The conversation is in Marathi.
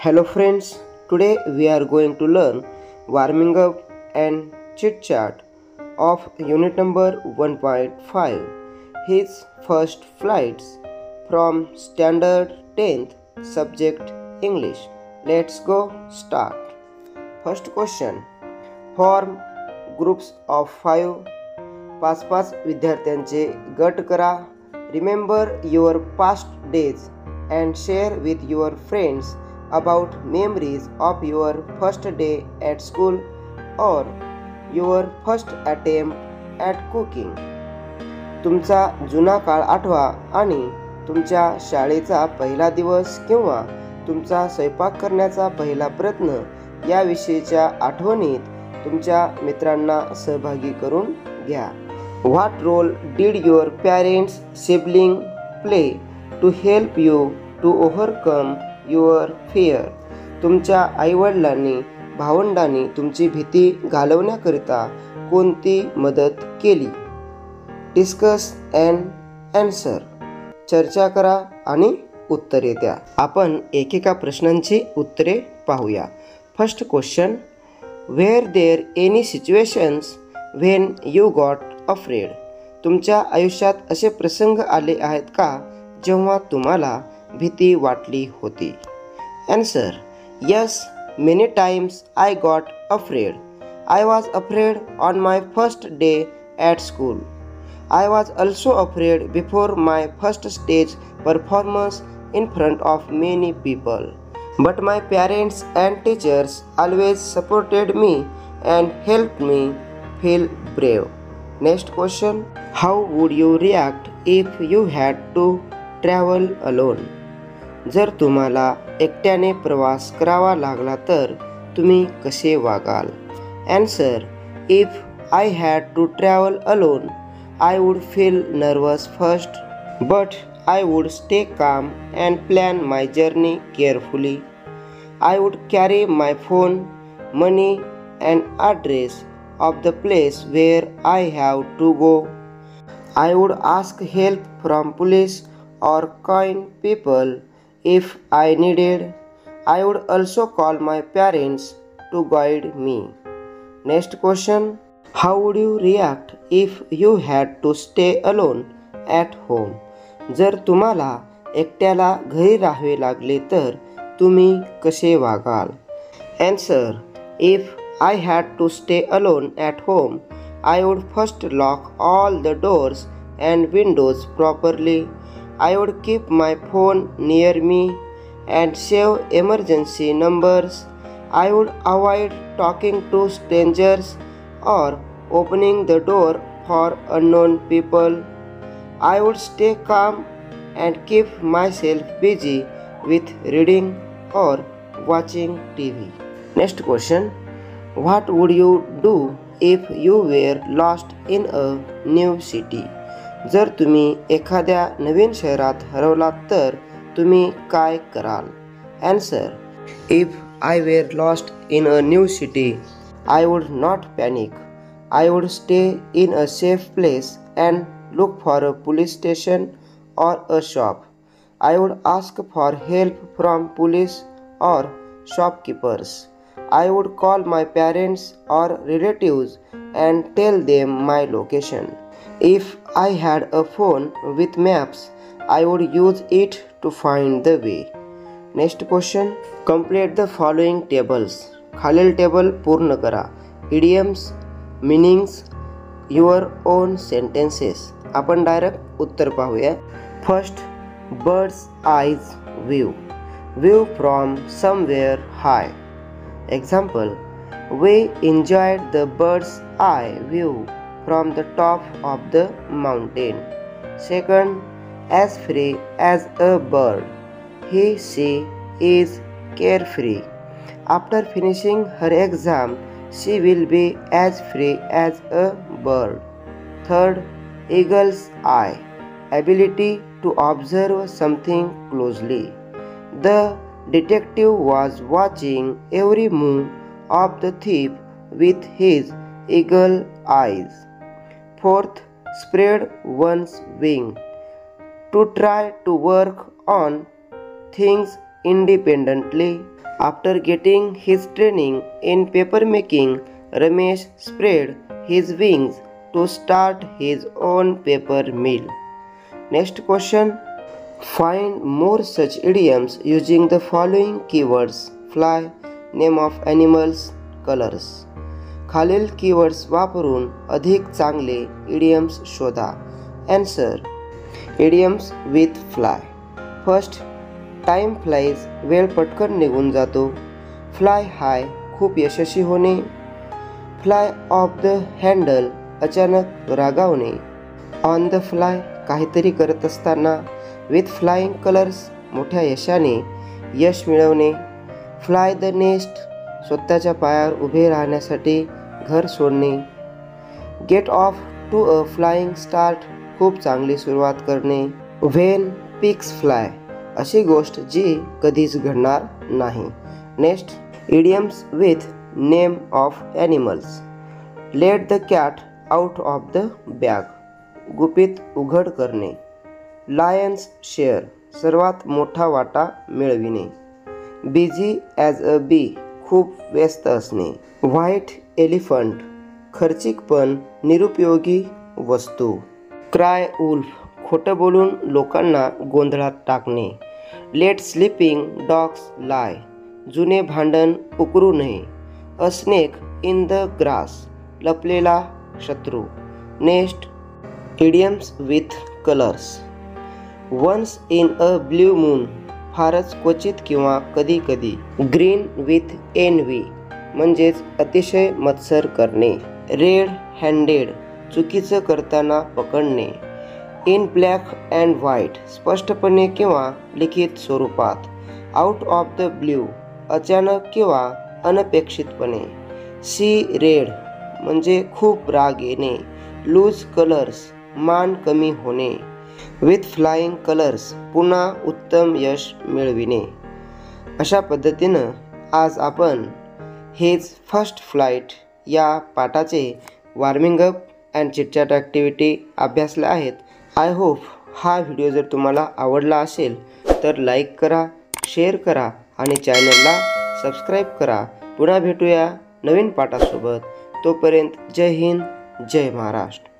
Hello friends, today we are going to learn warming up and chit chat of unit number 1.5, his first flights from standard 10th subject English. Let's go start. First question. Form groups of 5. 5 विद्यार्थ्यांचे गट करा. Remember your past days and share with your friends about memories of your first day at school or your first attempt at cooking. तुमचा जुना काळ आठवा आणि तुमच्या शाळेचा पहिला दिवस किंवा तुमचा स्वयंपाक करण्याचा पहिला प्रयत्न याविषयीच्या आठवणीत तुमच्या मित्रांना सहभागी करून घ्या. What role did your parents, sibling play to help you to overcome your fear? तुमच्या आईवडिलांनी भावंडांनी तुमची भीती घालवण्याकरिता कोणती मदत केली? Discuss and answer. चर्चा करा आणि उत्तरे द्या. आपण एकेका प्रश्नांची उत्तरे पाहूया. First question. Were there any situations when you got afraid? तुमच्या आयुष्यात असे प्रसंग आले आहेत का जेव्हा तुम्हाला भीती वाटली होती? Answer. Yes, many times I got afraid. I was afraid on my first day at school. I was also afraid before my first stage performance in front of many people. But my parents and teachers always supported me and helped me feel brave. Next question. How would you react if you had to travel alone? जर तुम्हाला एकट्याने प्रवास करावा लागला तर तुम्ही कसे वागाल? Answer. If I had to travel alone, I would feel nervous first, but I would stay calm and plan my journey carefully. I would carry my phone, money and address of the place where I have to go. I would ask help from police or kind people if I needed. I would also call my parents to guide me. Next question. How would you react if you had to stay alone at home? जर तुम्हाला एकट्याला घरी राहावे लागले तर तुम्ही कसे वागाल? Answer. If I had to stay alone at home, I would first lock all the doors and windows properly. I would keep my phone near me and save emergency numbers. I would avoid talking to strangers or opening the door for unknown people. I would stay calm and keep myself busy with reading or watching TV. Next question. What would you do if you were lost in a new city? जर तुम्ही एखाद्या नवीन शहरात हरवलात तर तुम्ही काय कराल? Answer. If I were lost in a new city, I would not panic. I would stay in a safe place and look for a police station or a shop. I would ask for help from police or shopkeepers. I would call my parents or relatives and tell them my location. If I had a phone with maps, I would use it to find the way. Next question. Complete the following tables. खालील टेबल पूर्ण करा. Idioms, meanings, your own sentences. आपण डायरेक्ट उत्तर पाहूया. First. Bird's eyes view. View from somewhere high. Example. We enjoyed the bird's eye view from the top of the mountain. Second. As free as a bird. He she is carefree. After finishing her exam she will be as free as a bird. Third. Eagle's eye. Ability to observe something closely. The detective was watching every move of the thief with his eagle eyes. Fourth. Spread one's wing. To try to work on things independently. After getting his training in paper making, Ramesh spread his wings to start his own paper mill. Next question. Find more such idioms using the following keywords: fly, name of animals, colors. खालील कीवर्ड्स वापरून अधिक चांगले idioms शोधा. Answer. Idioms with fly. First, time flies, वेळ पटकन निघून जातो. फ्लाय हाय, खूप यशस्वी होणे. फ्लाय ऑफ द हँडल, अचानक रागावणे. ऑन द फ्लाय, काहीतरी करत असताना. विथ फ्लाइंग कलर्स, मोठ्या यशाने यश मिळवणे. फ्लाय द नेस्ट, स्वतःच्या पायावर उभे राहण्यासाठी घर सोडणे. Get off to a flying start, खूप चांगली सुरुवात करणे. व्हेन पिग्स फ्लाय, अशी गोष्ट जी कधीच घडणार नाही. Next, idioms with name of animals. Let the cat out of the bag, गुपित उघड करणे. लायन्स शेअर, सर्वात मोठा वाटा मिळविणे. बिझी ॲज अ बी, खूप व्यस्त असणे. व्हाईट एलिफंट, खर्चिकपण, निरुपयोगी वस्तू. क्राय उल्फ, खोटं बोलून लोकांना गोंधळात टाकणे. लेट स्लीपिंग डॉग्स लाय, जुने भांडण उकरू नये. A snake in the grass, लपलेला शत्रू. Next, idioms with colours. Once in a blue moon, फारच क्वचित किंवा कधी कधी. ग्रीन विथ एनवी, म्हणजेच अतिशय मत्सर करणे. रेड हँडेड, चुकीचं करताना पकडणे. इन ब्लॅक अँड व्हाईट, स्पष्टपणे किंवा लिखित स्वरूपात. आउट ऑफ द ब्ल्यू, अचानक किंवा अनपेक्षितपणे. सी रेड, म्हणजे खूप राग येणे. लूज कलर्स, मान कमी होणे. विथ फ्लाइंग कलर्स, पुन्हा उत्तम यश मिळविणे. अशा पद्धतीनं आज आपण हिज फर्स्ट फ्लाईट या पाठाचे warming up and chitchat activity अभ्यासल्या आहेत. आय होप हा व्हिडिओ जर तुम्हाला आवडला असेल तर लाईक करा, शेअर करा आणि चॅनलला सबस्क्राईब करा. पुन्हा भेटूया नवीन पाठासोबत. तोपर्यंत जय हिंद, जय महाराष्ट्र.